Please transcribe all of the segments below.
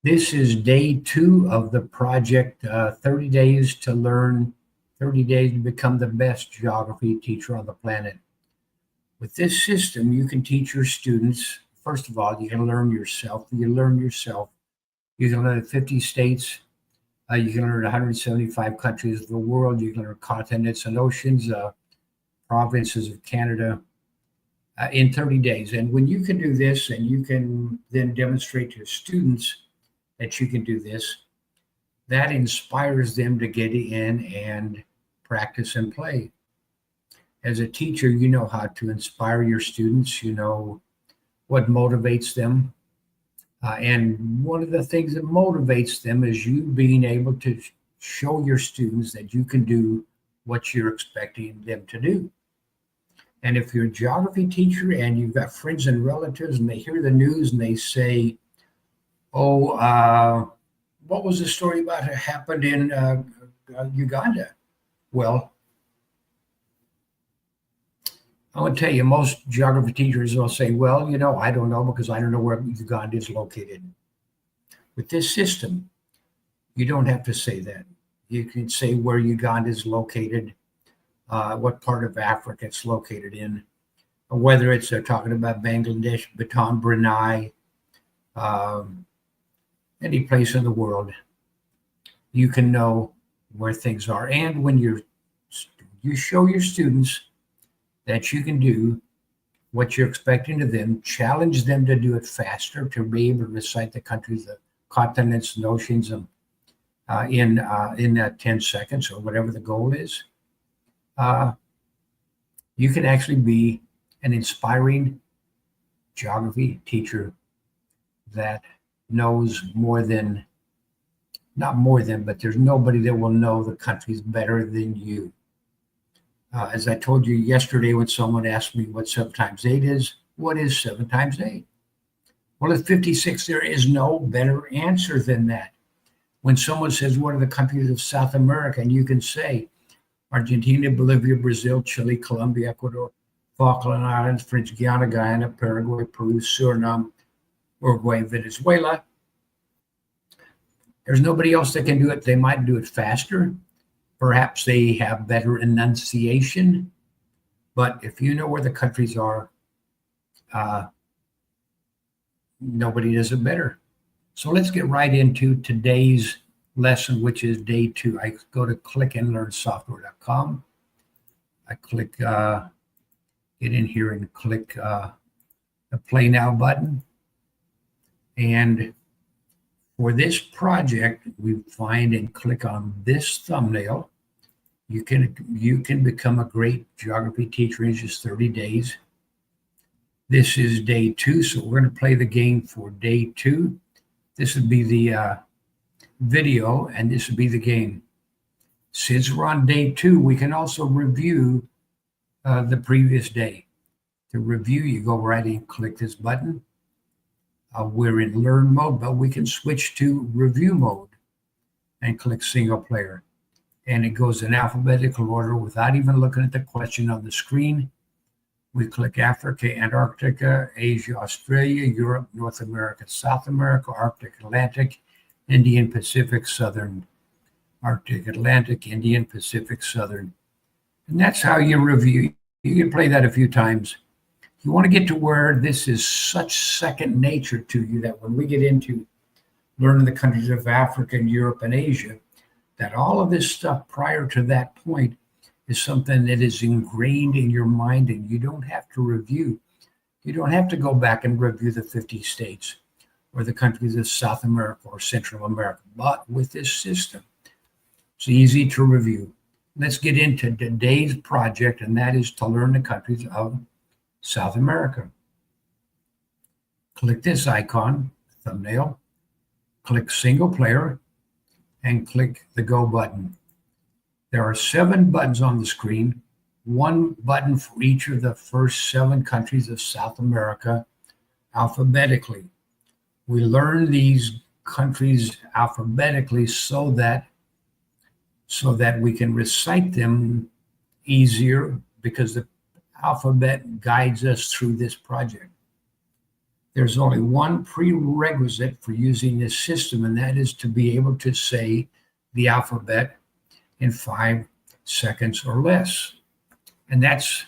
This is day 2 of the project, 30 days to learn, 30 days to become the best geography teacher on the planet. With this system, you can teach your students, first of all, you can learn yourself. You learn yourself. You can learn 50 states. You can learn 175 countries of the world. You can learn continents and oceans, provinces of Canada in 30 days. And when you can do this and you can then demonstrate to students that you can do this, that inspires them to get in and practice and play. As a teacher, you know how to inspire your students, you know what motivates them. And one of the things that motivates them is you being able to show your students that you can do what you're expecting them to do. And if you're a geography teacher and you've got friends and relatives and they hear the news and they say, what was the story about it happened in Uganda? Well, I want to tell you, most geography teachers will say, well, I don't know because I don't know where Uganda is located. With this system, you don't have to say that. You can say where Uganda is located, what part of Africa it's located in, or whether it's talking about Bangladesh, Baton, Brunei, any place in the world. You can know where things are. And when you show your students that you can do what you're expecting of them, challenge them to do it faster, to be able to recite the countries, the continents, and oceans in that 10 seconds or whatever the goal is. You can actually be an inspiring geography teacher that knows but there's nobody that will know the countries better than you. As I told you yesterday when someone asked me what 7 times 8 is, what is 7 times 8? Well, at 56, there is no better answer than that. When someone says, what are the countries of South America? And you can say, Argentina, Bolivia, Brazil, Chile, Colombia, Ecuador, Falkland Islands, French Guiana, Guyana, Paraguay, Peru, Suriname, Uruguay, Venezuela. There's nobody else that can do it. They might do it faster. Perhaps they have better enunciation. But if you know where the countries are, nobody does it better. So let's get right into today's lesson, which is day 2. I go to clickandlearnsoftware.com. I click, get in here and click the Play Now button. And for this project, we find and click on this thumbnail. You can become a great geography teacher in just 30 days. This is day 2, so we're going to play the game for day 2. This would be the video, and this would be the game. Since we're on day 2, we can also review the previous day. To review, you go right and click this button. We're in learn mode, but we can switch to review mode and click single player. And it goes in alphabetical order without even looking at the question on the screen. We click Africa, Antarctica, Asia, Australia, Europe, North America, South America, Arctic, Atlantic, Indian, Pacific, Southern, Arctic, Atlantic, Indian, Pacific, Southern. And that's how you review. You can play that a few times. You want to get to where this is such second nature to you that when we get into learning the countries of Africa and Europe and Asia, that all of this stuff prior to that point is something that is ingrained in your mind and you don't have to review. You don't have to go back and review the 50 states or the countries of South America or Central America. But with this system, it's easy to review. Let's get into today's project, and that is to learn the countries of South America. Click this icon, thumbnail, click single player, and click the go button. There are 7 buttons on the screen, 1 button for each of the first 7 countries of South America alphabetically. We learn these countries alphabetically so that we can recite them easier because the alphabet guides us through this project. There's only one prerequisite for using this system, and that is to be able to say the alphabet in 5 seconds or less. And that's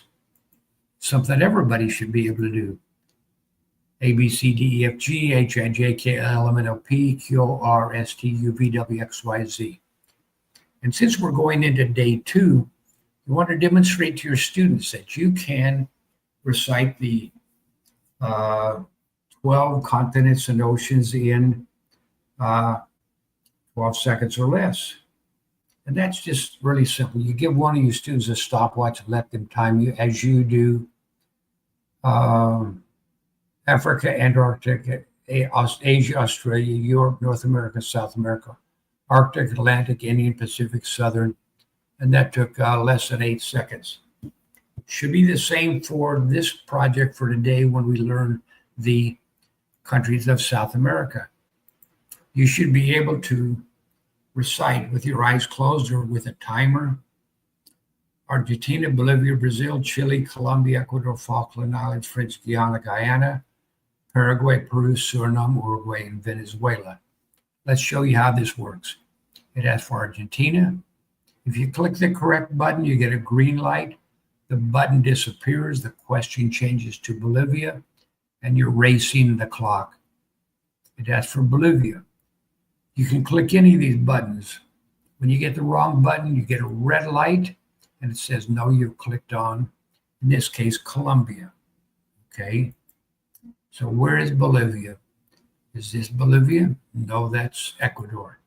something everybody should be able to do. A, B, C, D, E, F, G, H, I, J, K, L, M, N, O, P, Q, R, S, T, U, V, W, X, Y, Z. And since we're going into day 2, you want to demonstrate to your students that you can recite the 12 continents and oceans in 12 seconds or less. And that's just really simple. You give one of your students a stopwatch and let them time you as you do Africa, Antarctica, Asia, Australia, Europe, North America, South America, Arctic, Atlantic, Indian, Pacific, Southern, and that took less than 8 seconds. Should be the same for this project for today when we learn the countries of South America. You should be able to recite with your eyes closed or with a timer: Argentina, Bolivia, Brazil, Chile, Colombia, Ecuador, Falkland Islands, French Guiana, Guyana, Paraguay, Peru, Suriname, Uruguay, and Venezuela. Let's show you how this works. It asks for Argentina. If you click the correct button, you get a green light. The button disappears. The question changes to Bolivia, and you're racing the clock. It asks for Bolivia. You can click any of these buttons. When you get the wrong button, you get a red light, and it says, no, you've clicked on, in this case, Colombia. Okay, so where is Bolivia? Is this Bolivia? No, that's Ecuador.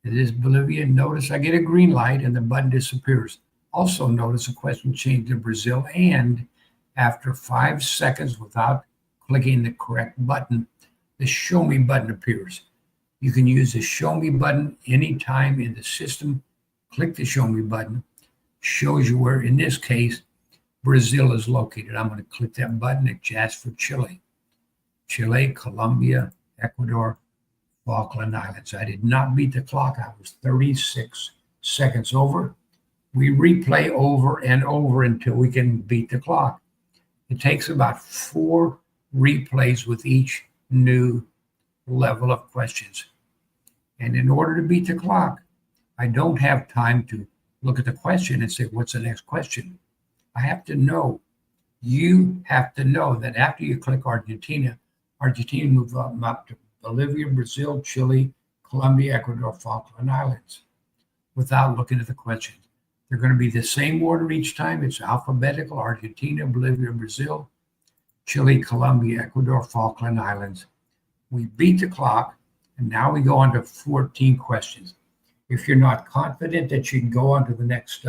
Is this Bolivia? Notice I get a green light and the button disappears. Also notice a question changed to Brazil, and after 5 seconds without clicking the correct button, the Show Me button appears. You can use the Show Me button anytime in the system. Click the Show Me button. Shows you where, in this case, Brazil is located. I'm going to click that button. It asks for Chile. Chile, Colombia, Ecuador, Falkland Islands. I did not beat the clock. I was 36 seconds over. We replay over and over until we can beat the clock. It takes about 4 replays with each new level of questions. And in order to beat the clock, I don't have time to look at the question and say, what's the next question? I have to know. You have to know that after you click Argentina, Argentina moves up to Bolivia, Brazil, Chile, Colombia, Ecuador, Falkland Islands, without looking at the questions. They're going to be the same order each time. It's alphabetical: Argentina, Bolivia, Brazil, Chile, Colombia, Ecuador, Falkland Islands. We beat the clock, and now we go on to 14 questions. If you're not confident that you can go on to the next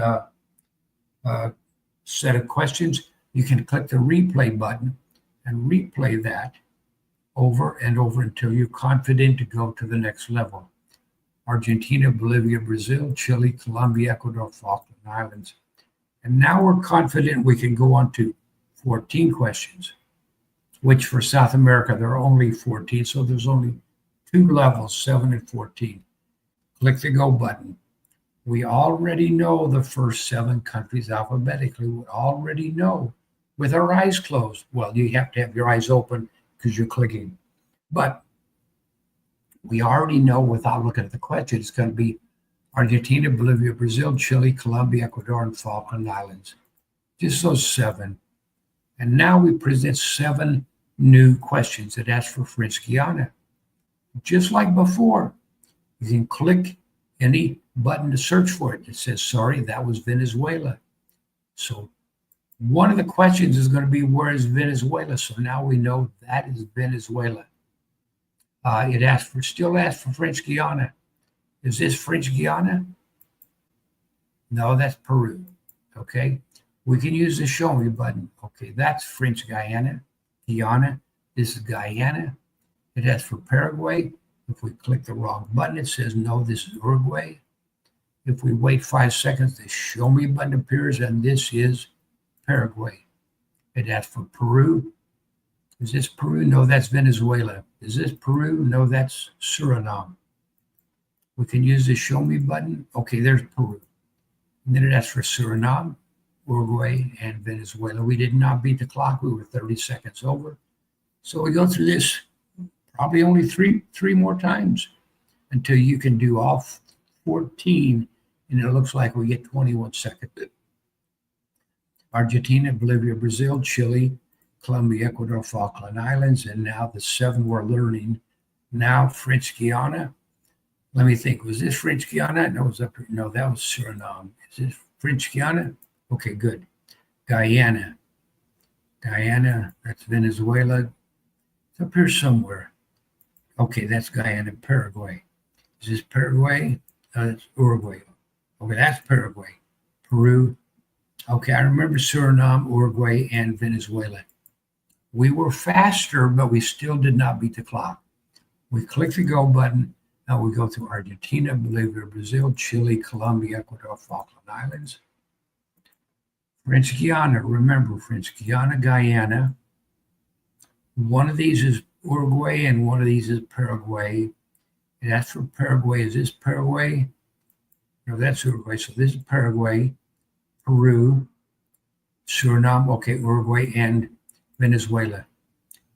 set of questions, you can click the replay button and replay that over and over until you're confident to go to the next level. Argentina, Bolivia, Brazil, Chile, Colombia, Ecuador, Falkland Islands. And now we're confident we can go on to 14 questions, which for South America, there are only 14. So there's only 2 levels, 7 and 14. Click the Go button. We already know the first 7 countries alphabetically. We already know with our eyes closed. Well, you have to have your eyes open because you're clicking. But we already know without looking at the question, it's going to be Argentina, Bolivia, Brazil, Chile, Colombia, Ecuador, and Falkland Islands. Just those 7. And now we present 7 new questions that ask for French Guiana. Just like before, you can click any button to search for it. It says, sorry, that was Venezuela. So one of the questions is going to be, where is Venezuela? So now we know that is Venezuela. It still asks for French Guiana. Is this French Guiana? No, that's Peru. Okay. We can use the Show Me button. Okay, that's French Guiana. This is Guyana. It asks for Paraguay. If we click the wrong button, it says, no, this is Uruguay. If we wait 5 seconds, the Show Me button appears, and this is Paraguay. It asks for Peru. Is this Peru? No, that's Venezuela. Is this Peru? No, that's Suriname. We can use the Show Me button. Okay, there's Peru. And then it asks for Suriname, Uruguay, and Venezuela. We did not beat the clock. We were 30 seconds over. So we go through this probably only three more times until you can do all 14, and it looks like we get 21 seconds. Argentina, Bolivia, Brazil, Chile, Colombia, Ecuador, Falkland Islands, and now the 7 we're learning. Now French Guiana. Let me think. Was this French Guiana? No, it was up here. No, that was Suriname. Is this French Guiana? Okay, good. Guyana. Guyana, that's Venezuela. It's up here somewhere. Okay, that's Guyana, Paraguay. Is this Paraguay? It's Uruguay. Okay, that's Paraguay. Peru. Okay, I remember Suriname, Uruguay, and Venezuela. We were faster, but we still did not beat the clock. We click the go button. Now we go through Argentina, Bolivia, Brazil, Chile, Colombia, Ecuador, Falkland Islands. French Guiana, remember French Guiana, Guyana. One of these is Uruguay and one of these is Paraguay. And that's for Paraguay. Is this Paraguay? No, that's Uruguay. So this is Paraguay, Peru, Suriname, okay, Uruguay, and Venezuela.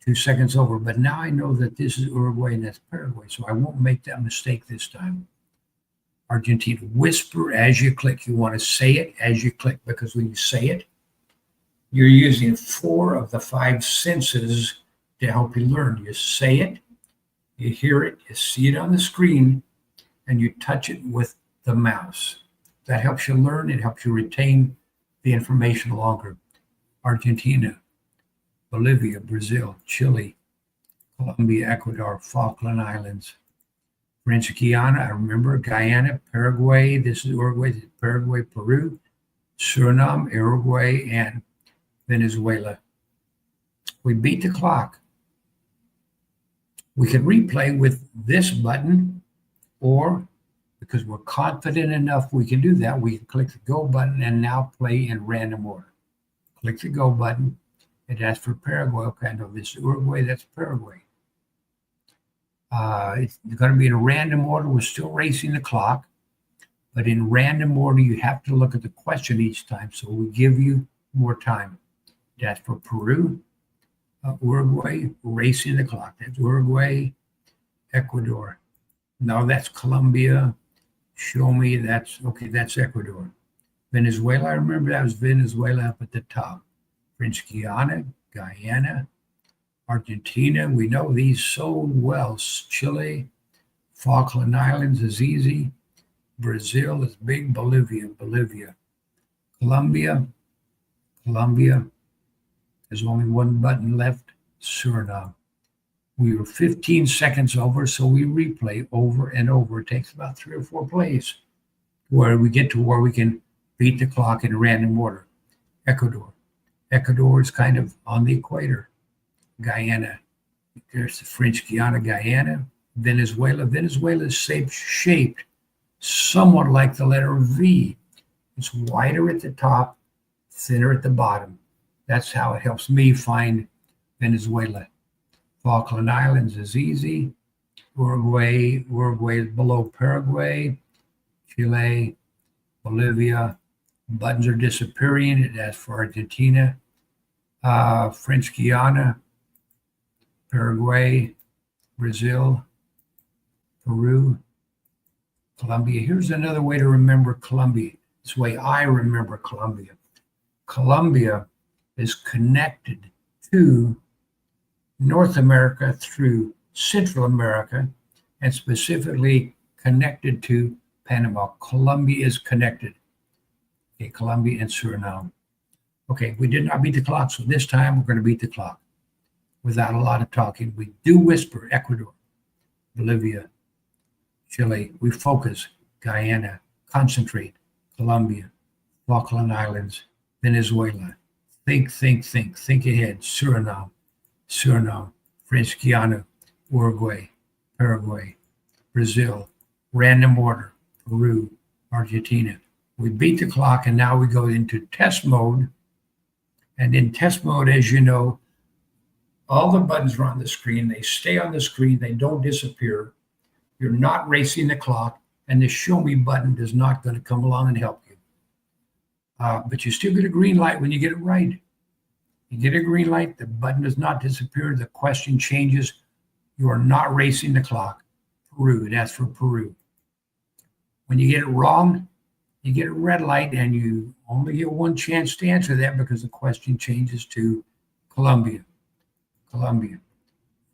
2 seconds over. But now I know that this is Uruguay and that's Paraguay, so I won't make that mistake this time. Argentina, whisper as you click. You want to say it as you click, because when you say it, you're using 4 of the 5 senses to help you learn. You say it, you hear it, you see it on the screen, and you touch it with the mouse. That helps you learn. It helps you retain the information longer. Argentina, Bolivia, Brazil, Chile, Colombia, Ecuador, Falkland Islands, French Guiana, I remember, Guyana, Paraguay, this is Uruguay, this is Paraguay, Peru, Suriname, Uruguay, and Venezuela. We beat the clock. We can replay with this button, or because we're confident enough we can do that, we can click the go button and now play in random order. Click the go button. It asks for Paraguay. Okay, I know this is Uruguay, that's Paraguay. It's going to be in a random order. We're still racing the clock, but in random order, you have to look at the question each time. So we give you more time. That's for Peru, Uruguay, racing the clock. That's Uruguay, Ecuador. No, that's Colombia. Show me that's okay. That's Ecuador. Venezuela, I remember that was Venezuela up at the top. French Guiana, Guyana, Argentina, we know these so well. Chile, Falkland Islands is easy. Brazil is big. Bolivia. Colombia, there's only one button left. Suriname. We were 15 seconds over, so we replay over and over. It takes about 3 or 4 plays where we get to where we can beat the clock in random order. Ecuador. Ecuador is kind of on the equator. Guyana. There's the French Guiana, Guyana. Venezuela. Venezuela is shaped somewhat like the letter V. It's wider at the top, thinner at the bottom. That's how it helps me find Venezuela. Falkland Islands is easy. Uruguay is below Paraguay. Chile, Bolivia. Buttons are disappearing. It asks for Argentina. French Guiana, Paraguay, Brazil, Peru, Colombia. Here's another way to remember Colombia. This way I remember Colombia. Colombia is connected to North America through Central America, and specifically connected to Panama. Colombia is connected. Okay, Colombia and Suriname. Okay, we did not beat the clock, so this time we're going to beat the clock without a lot of talking. We do whisper. Ecuador, Bolivia, Chile. We focus. Guyana, concentrate. Colombia, Falkland Islands, Venezuela. Think ahead. Suriname, French Guiana, Uruguay, Paraguay, Brazil, random order, Peru, Argentina. We beat the clock, and now we go into test mode. And in test mode, as you know, all the buttons are on the screen. They stay on the screen. They don't disappear. You're not racing the clock, and the show me button is not going to come along and help you. But you still get a green light when you get it right. You get a green light, the button does not disappear, the question changes. You are not racing the clock. Peru, it asks for Peru. When you get it wrong, you get a red light and you only get one chance to answer that because the question changes to Colombia. Colombia,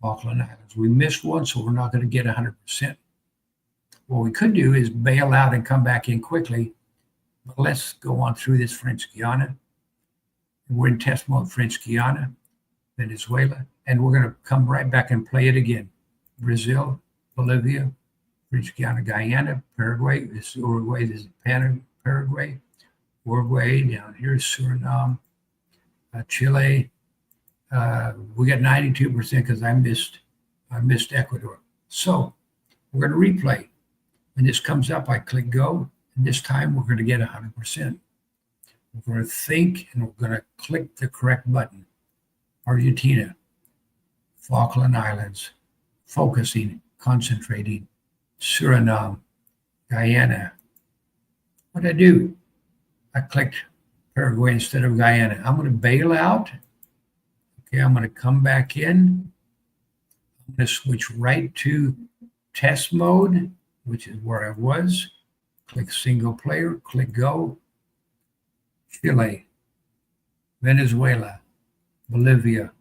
Falkland Islands. We missed one, so we're not going to get 100%. What we could do is bail out and come back in quickly. But let's go on through this French Guiana. We're in test mode, French Guiana, Venezuela, and we're going to come right back and play it again. Brazil, Bolivia, French Guiana, Guyana, Paraguay. This is Uruguay. This is Paraguay. Uruguay, down here is Suriname, Chile. We got 92% because I missed Ecuador. So we're going to replay. When this comes up, I click go, and this time we're going to get 100%. We're going to think, and we're going to click the correct button. Argentina, Falkland Islands, focusing, concentrating, Suriname, Guyana. What did I do? I clicked Paraguay instead of Guyana. I'm going to bail out. Okay, I'm going to come back in. I'm going to switch right to test mode, which is where I was. Click single player, click go. Chile, Venezuela, Bolivia,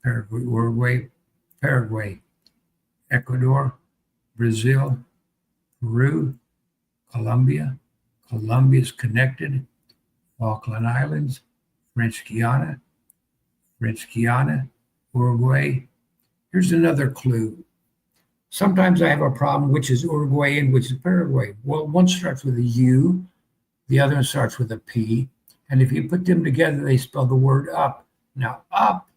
Paraguay, Uruguay, Paraguay, Ecuador, Brazil, Peru, Colombia. Colombia is connected. Falkland Islands, French Guiana, Uruguay. Here's another clue. Sometimes I have a problem, which is Uruguay and which is Paraguay. Well, one starts with a U, the other one starts with a P. And if you put them together, they spell the word up. Now, up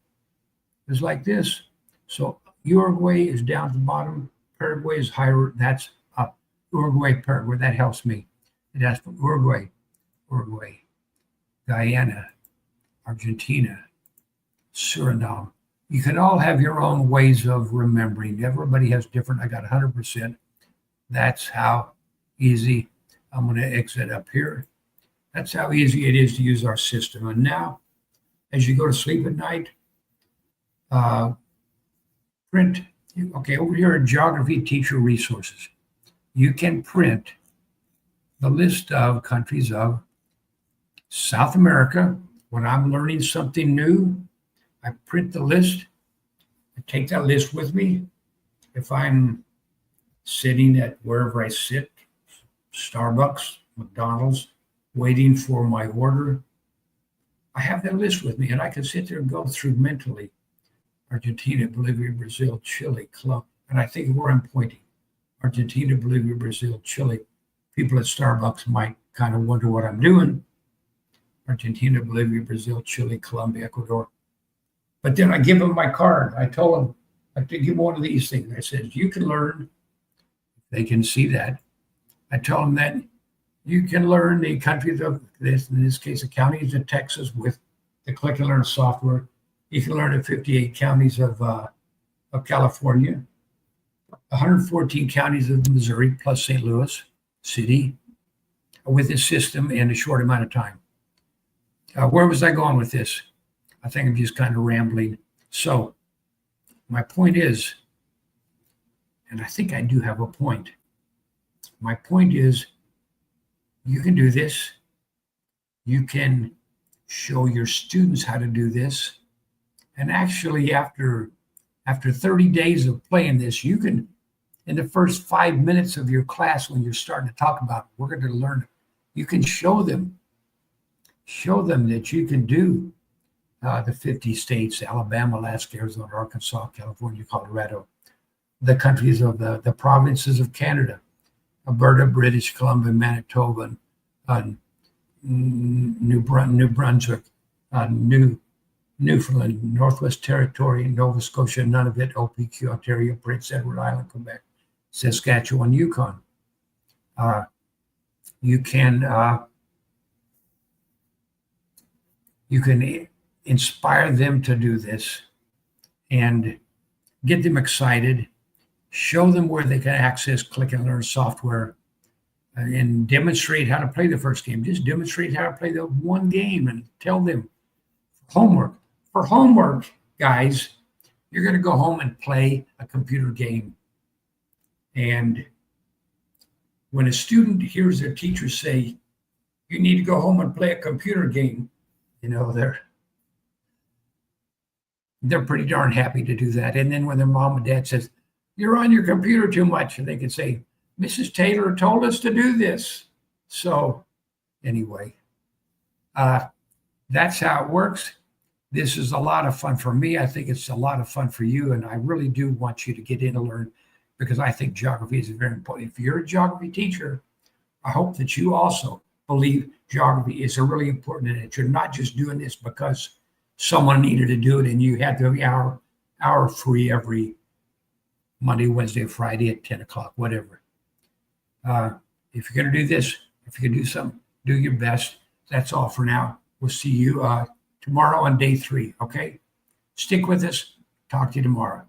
is like this. So Uruguay is down at the bottom. Paraguay is higher. That's up. Uruguay, Paraguay. That helps me. It asks for Uruguay, Guyana, Argentina, Suriname. You can all have your own ways of remembering. Everybody has different. I got 100%. That's how easy. I'm going to exit up here. That's how easy it is to use our system. And now, as you go to sleep at night, print. Okay, over here at Geography Teacher Resources, you can print the list of countries of South America. When I'm learning something new, I print the list. I take that list with me. If I'm sitting at wherever I sit, Starbucks, McDonald's, waiting for my order, I have that list with me and I can sit there and go through mentally Argentina, Bolivia, Brazil, Chile, Colombia. And I think where I'm pointing, Argentina, Bolivia, Brazil, Chile. People at Starbucks might kind of wonder what I'm doing. Argentina, Bolivia, Brazil, Chile, Colombia, Ecuador. But then I give them my card. I told them, I give them one of these things. I said, you can learn. They can see that. I tell them that you can learn the countries of this, in this case, the counties of Texas with the Click and Learn software. You can learn the 58 counties of California, 114 counties of Missouri, plus St. Louis City, with this system in a short amount of time. Where was I going with this? I think I'm just kind of rambling. So my point is, and I think I do have a point. My point is, you can do this. You can show your students how to do this. And actually, after 30 days of playing this, you can, in the first 5 minutes of your class, when you're starting to talk about it, we're going to learn, you can show them that you can do the 50 states, Alabama, Alaska, Arizona, Arkansas, California, Colorado, the countries of the provinces of Canada, Alberta, British Columbia, Manitoba, New Brunswick, Newfoundland, Northwest Territory, Nova Scotia, Nunavut, OPQ, Ontario, Prince Edward Island, Quebec, Saskatchewan, Yukon. You can inspire them to do this and get them excited, show them where they can access Click and Learn software, and demonstrate how to play the first game. Just demonstrate how to play the one game and tell them Homework. For homework, guys, you're going to go home and play a computer game. And when a student hears their teacher say, you need to go home and play a computer game, they're pretty darn happy to do that. And then when their mom and dad says, you're on your computer too much, and they can say, Mrs. Taylor told us to do this. So anyway, that's how it works. This is a lot of fun for me. I think it's a lot of fun for you. And I really do want you to get in and learn, because I think geography is very important. If you're a geography teacher, I hope that you also believe geography is really important, and that you're not just doing this because someone needed to do it and you had the hour free every Monday, Wednesday, Friday at 10 o'clock, whatever. If you're going to do this, if you can do something, do your best. That's all for now. We'll see you tomorrow on day 3, okay? Stick with us. Talk to you tomorrow.